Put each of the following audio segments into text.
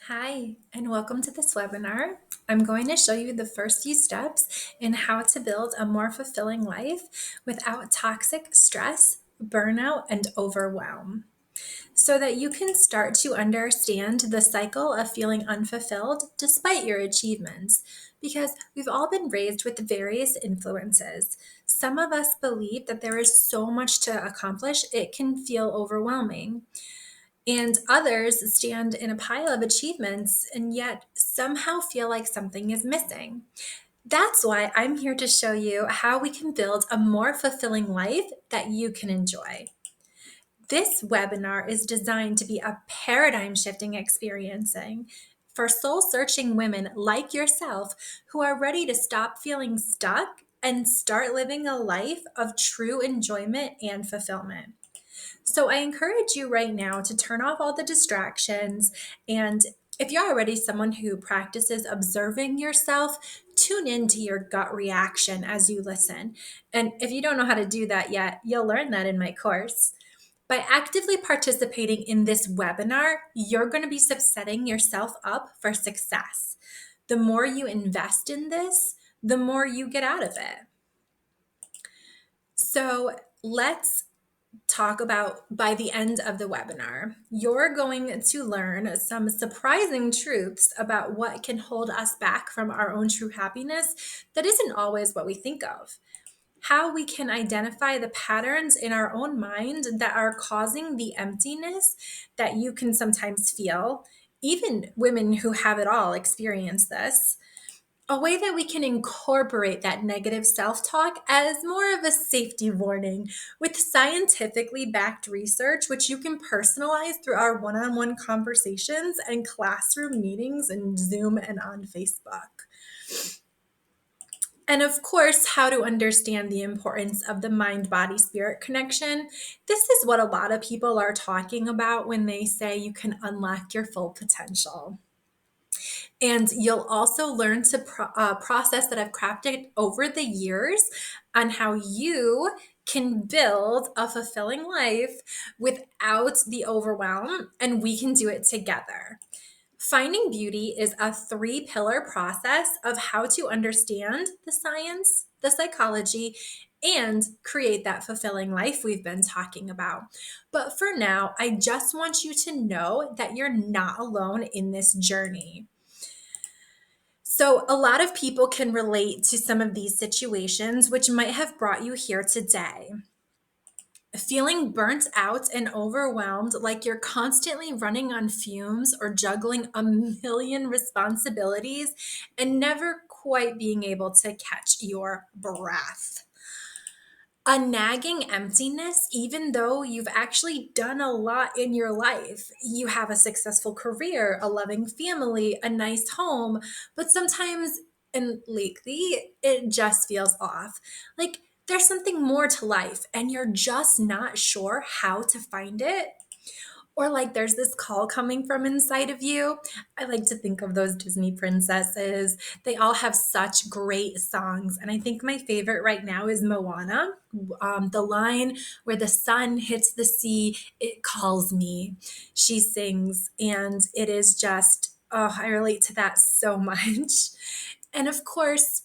Hi, and welcome to this webinar. I'm going to show you the first few steps in how to build a more fulfilling life without toxic stress, burnout, and overwhelm, so that you can start to understand the cycle of feeling unfulfilled despite your achievements. Because we've all been raised with various influences. Some of us believe that there is so much to accomplish, it can feel overwhelming. And others stand in a pile of achievements and yet somehow feel like something is missing. That's why I'm here to show you how we can build a more fulfilling life that you can enjoy. This webinar is designed to be a paradigm shifting experiencing for soul searching women like yourself who are ready to stop feeling stuck and start living a life of true enjoyment and fulfillment. So I encourage you right now to turn off all the distractions. And if you're already someone who practices observing yourself, tune into your gut reaction as you listen. And if you don't know how to do that yet, you'll learn that in my course. By actively participating in this webinar, you're going to be setting yourself up for success. The more you invest in this, the more you get out of it. So let's talk about by the end of the webinar. You're going to learn some surprising truths about what can hold us back from our own true happiness that isn't always what we think of. How we can identify the patterns in our own mind that are causing the emptiness that you can sometimes feel. Even women who have it all experience this. A way that we can incorporate that negative self-talk as more of a safety warning with scientifically backed research, which you can personalize through our one-on-one conversations and classroom meetings in Zoom and on Facebook. And of course, how to understand the importance of the mind, body, spirit connection. This is what a lot of people are talking about when they say you can unlock your full potential. And you'll also learn to process that I've crafted over the years on how you can build a fulfilling life without the overwhelm, and we can do it together. Finding beauty is a 3-pillar process of how to understand the science, the psychology, and create that fulfilling life we've been talking about. But for now, I just want you to know that you're not alone in this journey. So, a lot of people can relate to some of these situations, which might have brought you here today. Feeling burnt out and overwhelmed, like you're constantly running on fumes or juggling a million responsibilities and never quite being able to catch your breath. A nagging emptiness, even though you've actually done a lot in your life. You have a successful career, a loving family, a nice home, but sometimes and lately it just feels off. Like there's something more to life and you're just not sure how to find it. Or like there's this call coming from inside of you. I like to think of those Disney princesses. They all have such great songs. And I think my favorite right now is Moana. The line where the sun hits the sea, it calls me. She sings, and it is just, oh, I relate to that so much. And of course,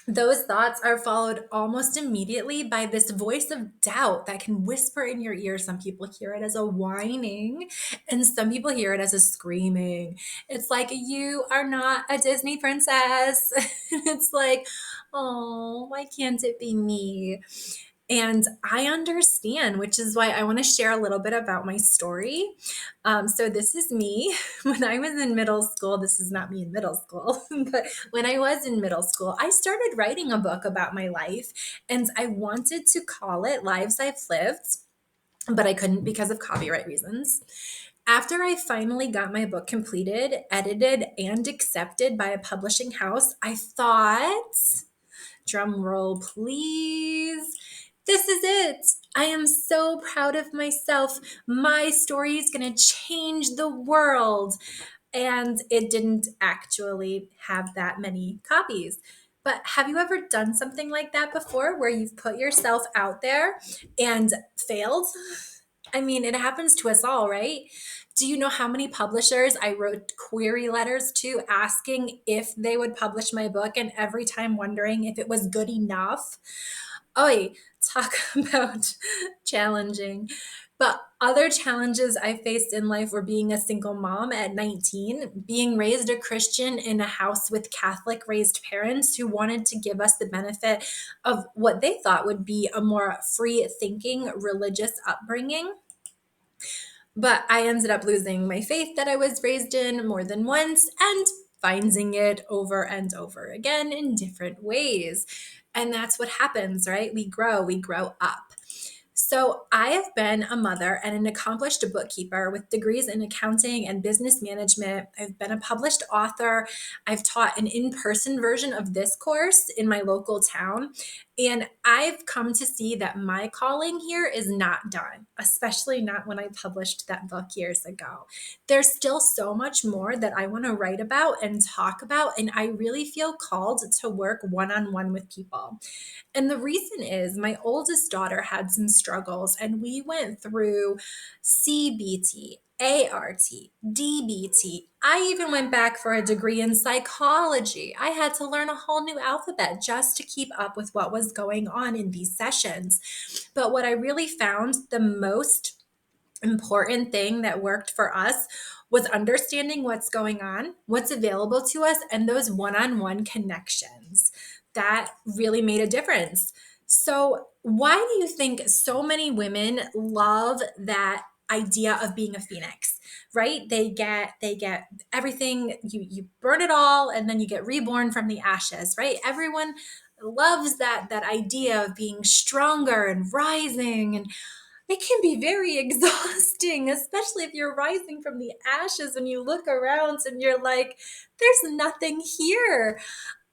those thoughts are followed almost immediately by this voice of doubt that can whisper in your ear. Some people hear it as a whining, and some people hear it as a screaming. It's like, you are not a Disney princess. It's like, oh, why can't it be me? And I understand, which is why I want to share a little bit about my story. So, this is me when I was in middle school. This is not me in middle school, but when I was in middle school, I started writing a book about my life, and I wanted to call it Lives I've Lived, but I couldn't because of copyright reasons. After I finally got my book completed, edited, and accepted by a publishing house, I thought, drum roll please, this is it. I am so proud of myself. My story is going to change the world. And it didn't actually have that many copies. But have you ever done something like that before where you've put yourself out there and failed? I mean, it happens to us all, right? Do you know how many publishers I wrote query letters to asking if they would publish my book, and every time wondering if it was good enough? Oh, talk about challenging. But other challenges I faced in life were being a single mom at 19, being raised a Christian in a house with Catholic raised parents who wanted to give us the benefit of what they thought would be a more free thinking religious upbringing. But I ended up losing my faith that I was raised in more than once and finding it over and over again in different ways. And that's what happens, right? We grow up. So, I have been a mother and an accomplished bookkeeper with degrees in accounting and business management. I've been a published author. I've taught an in person version of this course in my local town. And I've come to see that my calling here is not done, especially not when I published that book years ago. There's still so much more that I want to write about and talk about. And I really feel called to work one on one with people. And the reason is my oldest daughter had some struggles, and we went through CBT, ART, DBT. I even went back for a degree in psychology. I had to learn a whole new alphabet just to keep up with what was going on in these sessions. But what I really found the most important thing that worked for us was understanding what's going on, what's available to us, and those one on one connections. That really made a difference. So, why do you think so many women love that idea of being a phoenix? Right? They get everything, you burn it all and then you get reborn from the ashes, right? Everyone loves that idea of being stronger and rising, and it can be very exhausting, especially if you're rising from the ashes and you look around and you're like, there's nothing here.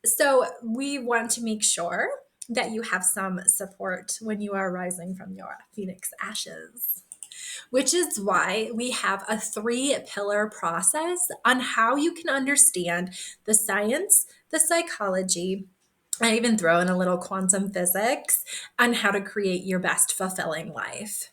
So, we want to make sure that you have some support when you are rising from your phoenix ashes, which is why we have a 3 pillar process on how you can understand the science, the psychology, I even throw in a little quantum physics on how to create your best fulfilling life.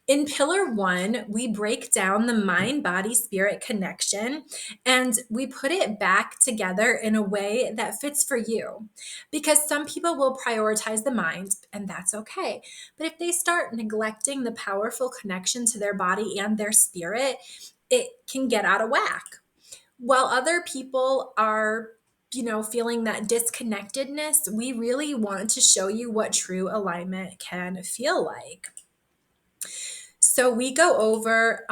In pillar 1, we break down the mind, body, spirit connection and we put it back together in a way that fits for you. Because some people will prioritize the mind, and that's okay. But if they start neglecting the powerful connection to their body and their spirit, it can get out of whack. While other people are feeling that disconnectedness, we really want to show you what true alignment can feel like. So we go over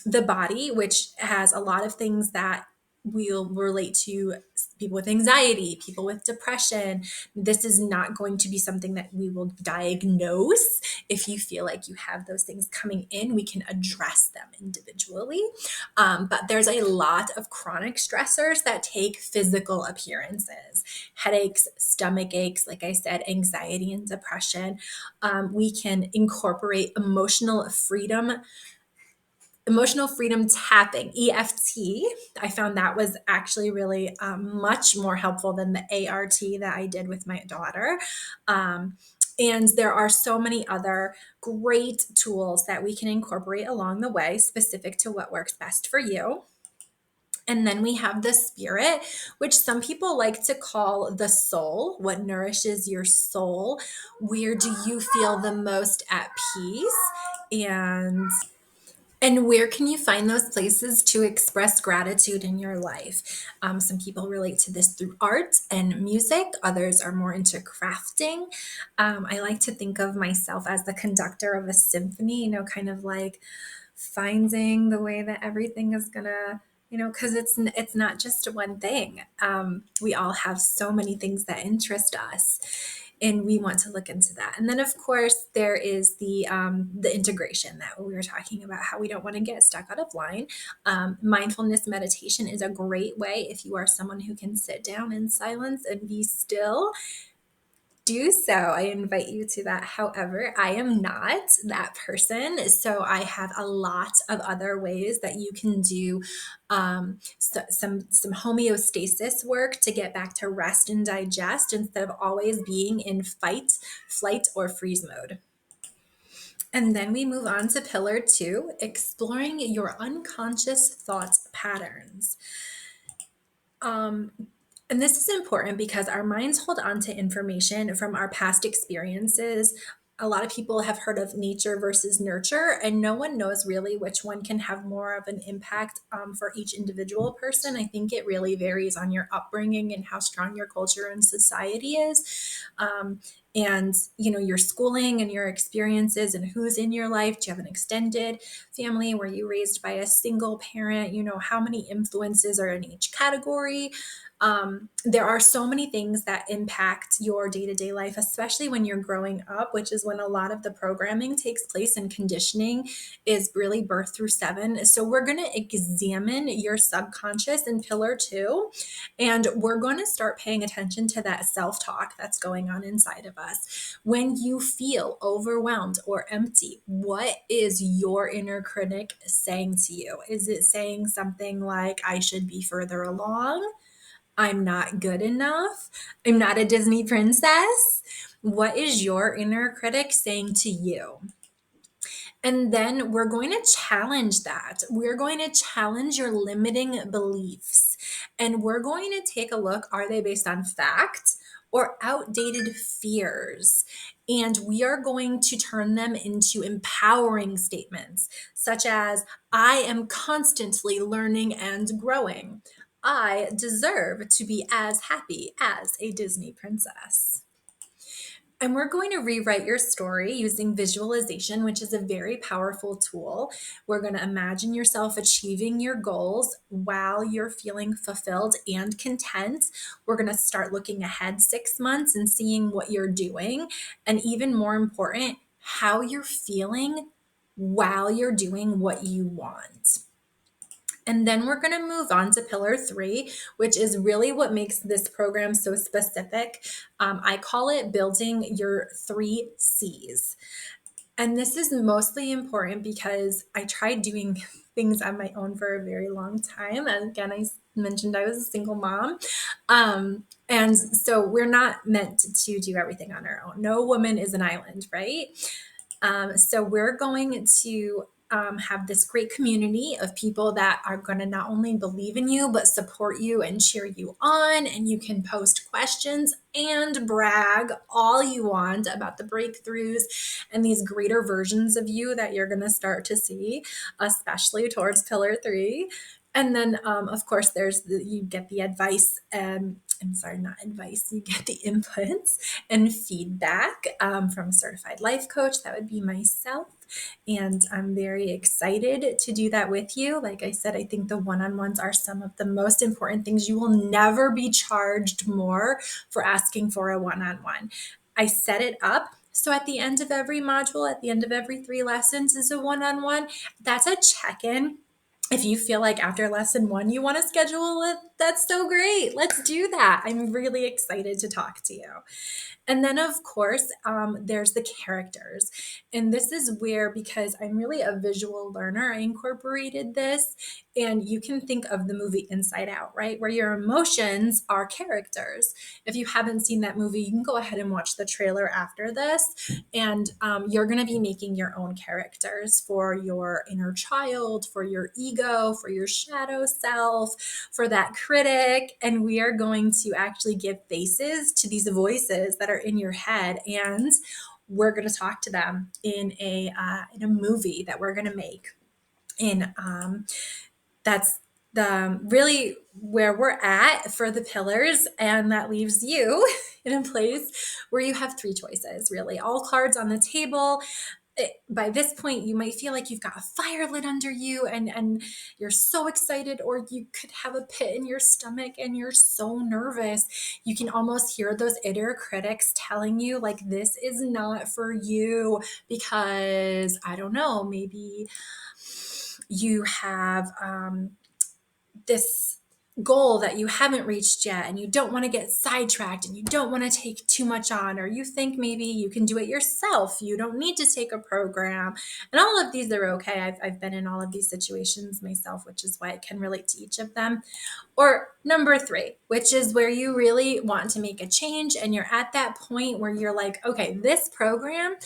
the body, which has a lot of things that will relate to people with anxiety, people with depression. This is not going to be something that we will diagnose. If you feel like you have those things coming in, we can address them individually. But there's a lot of chronic stressors that take physical appearances: headaches, stomach aches, like I said, anxiety and depression. We can incorporate emotional freedom tapping, EFT. I found that was actually really much more helpful than the ART that I did with my daughter. And there are so many other great tools that we can incorporate along the way, specific to what works best for you. And then we have the spirit, which some people like to call the soul. What nourishes your soul? Where do you feel the most at peace? And where can you find those places to express gratitude in your life? Some people relate to this through art and music. Others are more into crafting. I like to think of myself as the conductor of a symphony, kind of like finding the way that everything is gonna, because it's not just one thing. We all have so many things that interest us, and we want to look into that. And then, of course, there is the integration that we were talking about, how we don't want to get stuck out of line. Mindfulness meditation is a great way if you are someone who can sit down in silence and be still. Do so. I invite you to that. However, I am not that person. So I have a lot of other ways that you can do some homeostasis work to get back to rest and digest instead of always being in fight, flight, or freeze mode. And then we move on to pillar 2, exploring your unconscious thoughts patterns. Um, and this is important because our minds hold on to information from our past experiences. A lot of people have heard of nature versus nurture, and no one knows really which one can have more of an impact for each individual person. I think it really varies on your upbringing and how strong your culture and society is. Um, and your schooling and your experiences and who's in your life. Do you have an extended family? Were you raised by a single parent? How many influences are in each category? There are so many things that impact your day-to-day life, especially when you're growing up, which is when a lot of the programming takes place, and conditioning is really birth through 7. So we're going to examine your subconscious in pillar 2, and we're going to start paying attention to that self-talk that's going on inside of us. When you feel overwhelmed or empty, what is your inner critic saying to you? Is it saying something like, I should be further along? I'm not good enough? I'm not a Disney princess? What is your inner critic saying to you? And then we're going to challenge that. We're going to challenge your limiting beliefs. And we're going to take a look, are they based on fact or outdated fears? And we are going to turn them into empowering statements, such as, I am constantly learning and growing. I deserve to be as happy as a Disney princess. And we're going to rewrite your story using visualization, which is a very powerful tool. We're going to imagine yourself achieving your goals while you're feeling fulfilled and content. We're going to start looking ahead 6 months and seeing what you're doing. And even more important, how you're feeling while you're doing what you want. And then we're going to move on to pillar 3, which is really what makes this program so specific. I call it building your 3 C's. And this is mostly important because I tried doing things on my own for a very long time. And again, I mentioned I was a single mom. And so we're not meant to do everything on our own. No woman is an island, right? So we're going to have this great community of people that are going to not only believe in you, but support you and cheer you on. And you can post questions and brag all you want about the breakthroughs and these greater versions of you that you're going to start to see, especially towards pillar 3. And then, of course, you get the advice. I'm sorry, not advice. You get the inputs and feedback from a certified life coach. That would be myself. And I'm very excited to do that with you. Like I said, I think the one-on-ones are some of the most important things. You will never be charged more for asking for a one-on-one. I set it up so at the end of every module, at the end of every 3 lessons is a one-on-one. That's a check-in. If you feel like after lesson 1 you want to schedule it, that's so great. Let's do that. I'm really excited to talk to you. And then, of course, there's the characters. And this is where, because I'm really a visual learner, I incorporated this. And you can think of the movie Inside Out, right? Where your emotions are characters. If you haven't seen that movie, you can go ahead and watch the trailer after this. And you're going to be making your own characters for your inner child, for your ego, for your shadow self, for that critic. And we are going to actually give faces to these voices that are in your head, and we're going to talk to them in a movie that we're going to make. And that's the really where we're at for the pillars, and that leaves you in a place where you have 3 choices, really, all cards on the table. By this point, you might feel like you've got a fire lit under you and you're so excited, or you could have a pit in your stomach and you're so nervous. You can almost hear those inner critics telling you, like, this is not for you because, I don't know, maybe you have this goal that you haven't reached yet and you don't want to get sidetracked and you don't want to take too much on, or you think maybe you can do it yourself, you don't need to take a program, and all of these are okay. I've been in all of these situations myself, which is why I can relate to each of them. Or number three, which is where you really want to make a change and you're at that point where you're like, okay, this program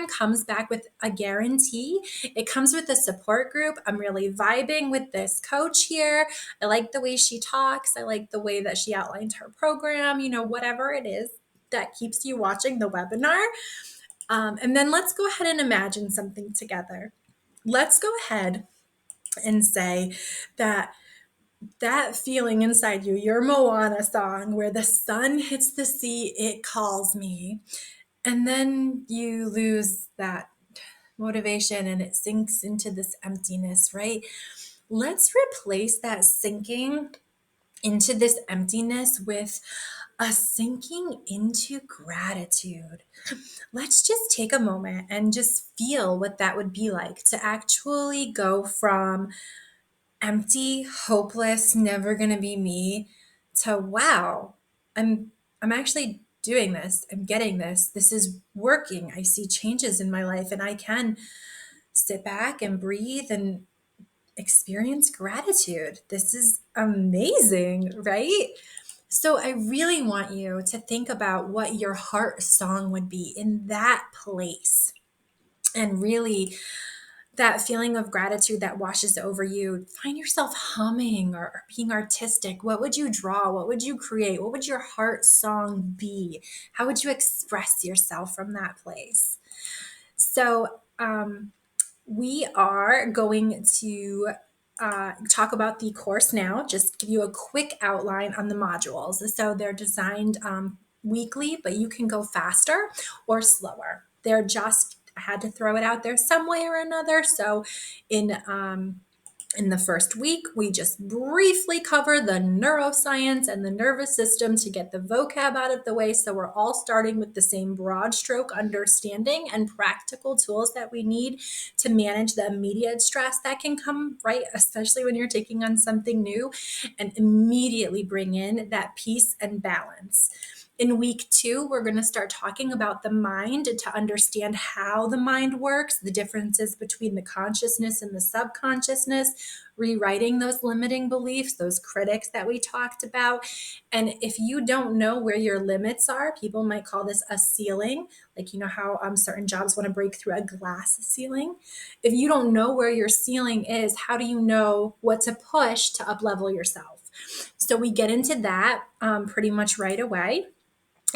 comes back with a guarantee. It comes with a support group. I'm really vibing with this coach here. I like the way she talks. I like the way that she outlined her program, whatever it is that keeps you watching the webinar. And then let's go ahead and imagine something together. Let's go ahead and say that feeling inside you, your Moana song, where the sun hits the sea, it calls me. And then you lose that motivation and it sinks into this emptiness, right? Let's replace that sinking into this emptiness with a sinking into gratitude. Let's just take a moment and just feel what that would be like to actually go from empty, hopeless, never gonna be me to wow, I'm actually doing this. I'm getting this. This is working. I see changes in my life and I can sit back and breathe and experience gratitude. This is amazing, right? So I really want you to think about what your heart song would be in that place, and really that feeling of gratitude that washes over you. Find yourself humming or being artistic. What would you draw? What would you create? What would your heart song be? How would you express yourself from that place? So, we are going to talk about the course now, just give you a quick outline on the modules. So they're designed weekly, but you can go faster or slower. They're just, I had to throw it out there some way or another. So in the first week, we just briefly cover the neuroscience and the nervous system to get the vocab out of the way. So we're all starting with the same broad stroke understanding and practical tools that we need to manage the immediate stress that can come, right? Especially when you're taking on something new, and immediately bring in that peace and balance. In week 2, we're going to start talking about the mind to understand how the mind works, the differences between the consciousness and the subconsciousness, rewriting those limiting beliefs, those critics that we talked about. And if you don't know where your limits are, people might call this a ceiling, like how certain jobs want to break through a glass ceiling. If you don't know where your ceiling is, how do you know what to push to up-level yourself? So we get into that pretty much right away.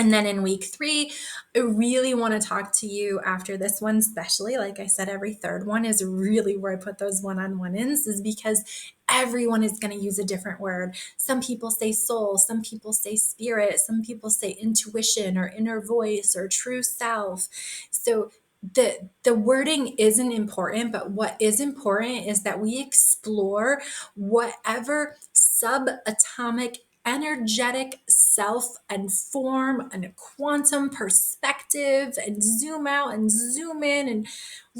And then in week 3, I really want to talk to you after this one, especially, like I said, every third one is really where I put those one-on-one ins, is because everyone is going to use a different word. Some people say soul, some people say spirit, some people say intuition or inner voice or true self. So the wording isn't important, but what is important is that we explore whatever subatomic energetic self and form and a quantum perspective, and zoom out and zoom in and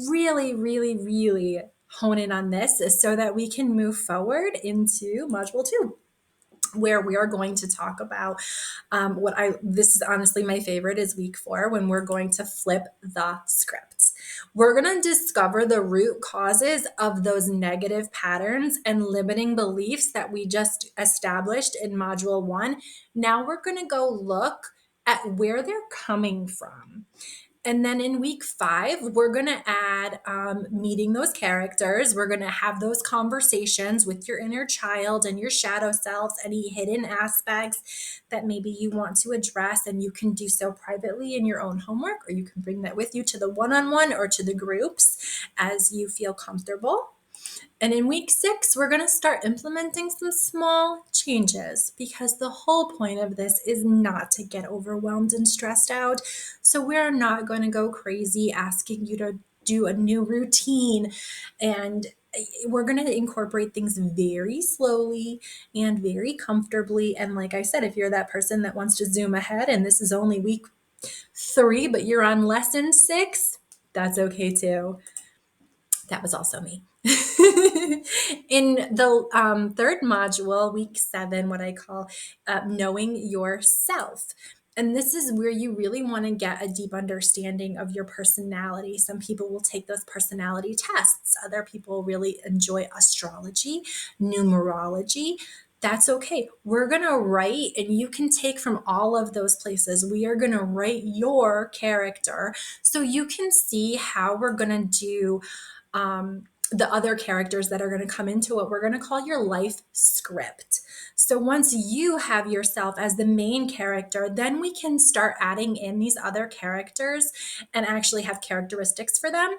really, really, really hone in on this so that we can move forward into module 2, where we are going to talk about this is honestly my favorite, is week 4, when we're going to flip the script. We're going to discover the root causes of those negative patterns and limiting beliefs that we just established in module 1. Now we're going to go look at where they're coming from. And then in week 5, we're going to add meeting those characters. We're going to have those conversations with your inner child and your shadow selves, any hidden aspects that maybe you want to address. And you can do so privately in your own homework, or you can bring that with you to the one-on-one or to the groups as you feel comfortable. And in week 6, we're going to start implementing some small changes, because the whole point of this is not to get overwhelmed and stressed out. So we're not going to go crazy asking you to do a new routine, and we're going to incorporate things very slowly and very comfortably. And like I said, if you're that person that wants to zoom ahead and this is only week 3, but you're on lesson 6, that's okay too. That was also me. In the third module, week 7, what I call knowing yourself. And this is where you really want to get a deep understanding of your personality. Some people will take those personality tests. Other people really enjoy astrology, numerology. That's okay. We're going to write, and you can take from all of those places. We are going to write your character so you can see how we're going to do the other characters that are going to come into what we're going to call your life script. So once you have yourself as the main character, then we can start adding in these other characters and actually have characteristics for them.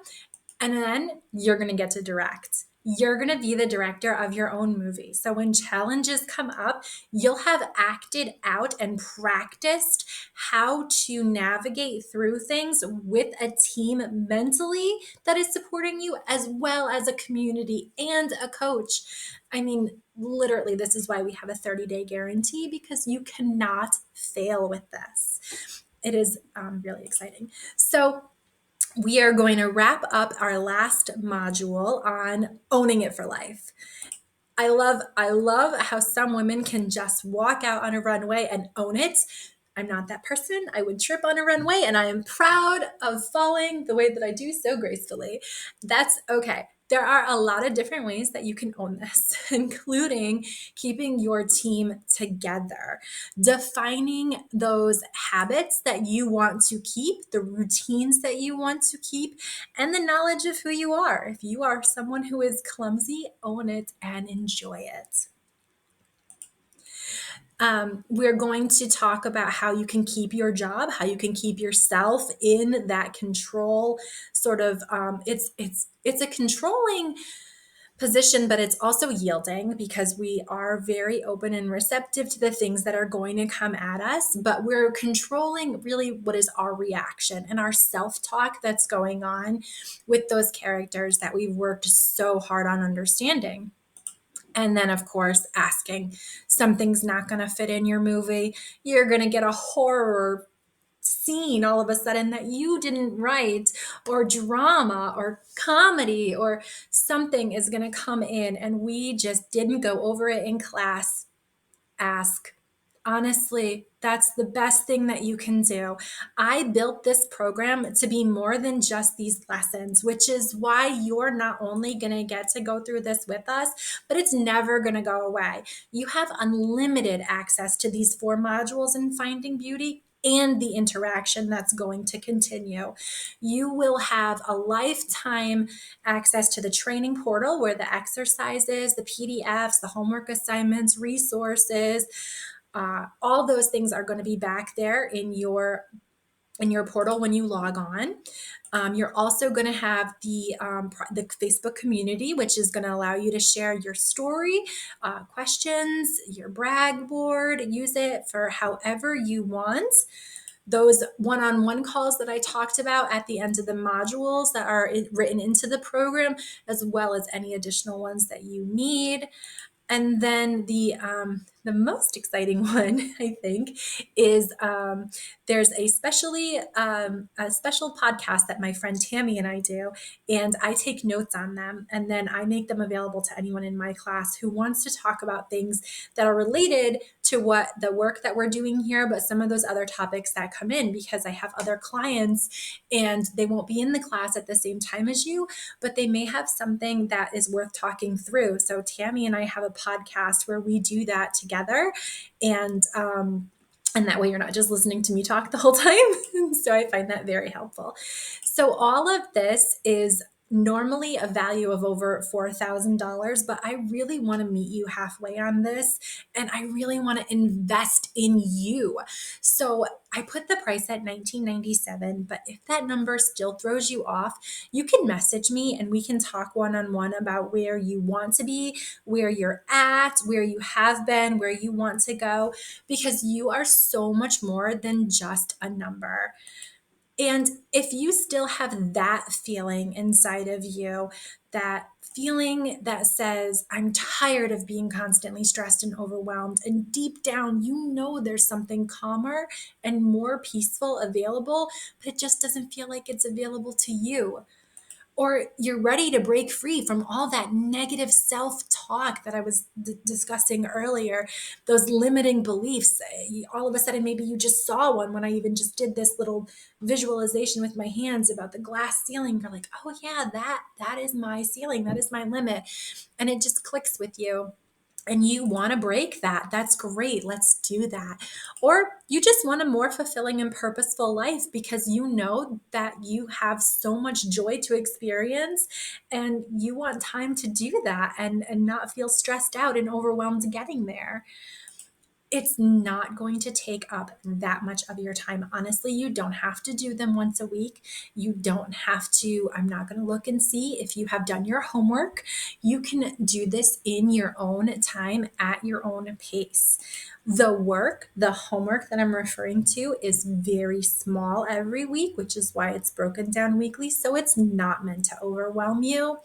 And then you're going to get to direct. You're going to be the director of your own movie. So when challenges come up, you'll have acted out and practiced how to navigate through things with a team mentally that is supporting you, as well as a community and a coach. I mean, literally, this is why we have a 30-day guarantee, because you cannot fail with this. It is really exciting. So we are going to wrap up our last module on owning it for life. I love how some women can just walk out on a runway and own it. I'm not that person. I would trip on a runway, and I am proud of falling the way that I do so gracefully. That's okay. There are a lot of different ways that you can own this, including keeping your team together, defining those habits that you want to keep, the routines that you want to keep, and the knowledge of who you are. If you are someone who is clumsy, own it and enjoy it. We're going to talk about how you can keep your job, how you can keep yourself in that control sort of. It's a controlling position, but it's also yielding, because we are very open and receptive to the things that are going to come at us, but we're controlling really what is our reaction and our self-talk that's going on with those characters that we've worked so hard on understanding. And then, of course, asking, something's not going to fit in your movie. You're going to get a horror scene all of a sudden that you didn't write, or drama or comedy, or something is going to come in and we just didn't go over it in class. Ask. Honestly, that's the best thing that you can do. I built this program to be more than just these lessons, which is why you're not only going to get to go through this with us, but it's never going to go away. You have unlimited access to these 4 modules in Finding Beauty and the interaction that's going to continue. You will have a lifetime access to the training portal, where the exercises, the PDFs, the homework assignments, resources, all those things are going to be back there in your portal when you log on. You're also going to have the Facebook community, which is going to allow you to share your story, questions, your brag board. Use it for however you want. Those one-on-one calls that I talked about at the end of the modules that are written into the program, as well as any additional ones that you need. And then the most exciting one, I think, is there's a special podcast that my friend Tammy and I do, and I take notes on them, and then I make them available to anyone in my class who wants to talk about things that are related to what the work that we're doing here, but some of those other topics that come in, because I have other clients and they won't be in the class at the same time as you, but they may have something that is worth talking through. So Tammy and I have a podcast where we do that together, and that way you're not just listening to me talk the whole time. So I find that very helpful. So all of this is normally a value of over $4,000, but I really want to meet you halfway on this, and I really want to invest in you. So I put the price at $19.97, but if that number still throws you off, you can message me and we can talk one-on-one about where you want to be, where you're at, where you have been, where you want to go, because you are so much more than just a number. And if you still have that feeling inside of you, that feeling that says, I'm tired of being constantly stressed and overwhelmed, and deep down, you know there's something calmer and more peaceful available, but it just doesn't feel like it's available to you. or you're ready to break free from all that negative self-talk that I was discussing earlier, those limiting beliefs. All of a sudden, maybe you just saw one when I even just did this little visualization with my hands about the glass ceiling. You're like, oh yeah, that is my ceiling, that is my limit. And it just clicks with you and you want to break that. That's great. Let's do that. Or you just want a more fulfilling and purposeful life because you know that you have so much joy to experience and you want time to do that and not feel stressed out and overwhelmed getting there. It's not going to take up that much of your time. Honestly, you don't have to do them once a week. You don't have to, I'm not going to look and see if you have done your homework. You can do this in your own time at your own pace. The work, the homework that I'm referring to is very small every week, which is why it's broken down weekly. So it's not meant to overwhelm you.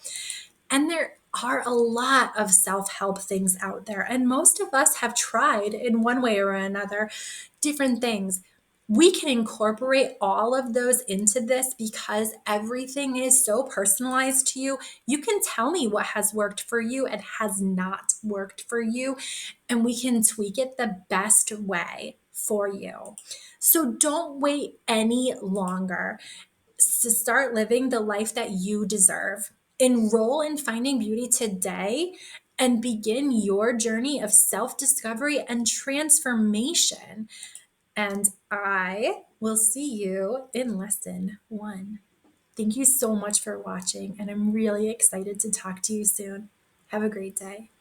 And there are a lot of self help things out there. And most of us have tried in one way or another different things. We can incorporate all of those into this because everything is so personalized to you. You can tell me what has worked for you and has not worked for you, and we can tweak it the best way for you. So don't wait any longer to start living the life that you deserve. Enroll in Finding Beauty today and begin your journey of self discovery and transformation. And I will see you in lesson 1. Thank you so much for watching, and I'm really excited to talk to you soon. Have a great day.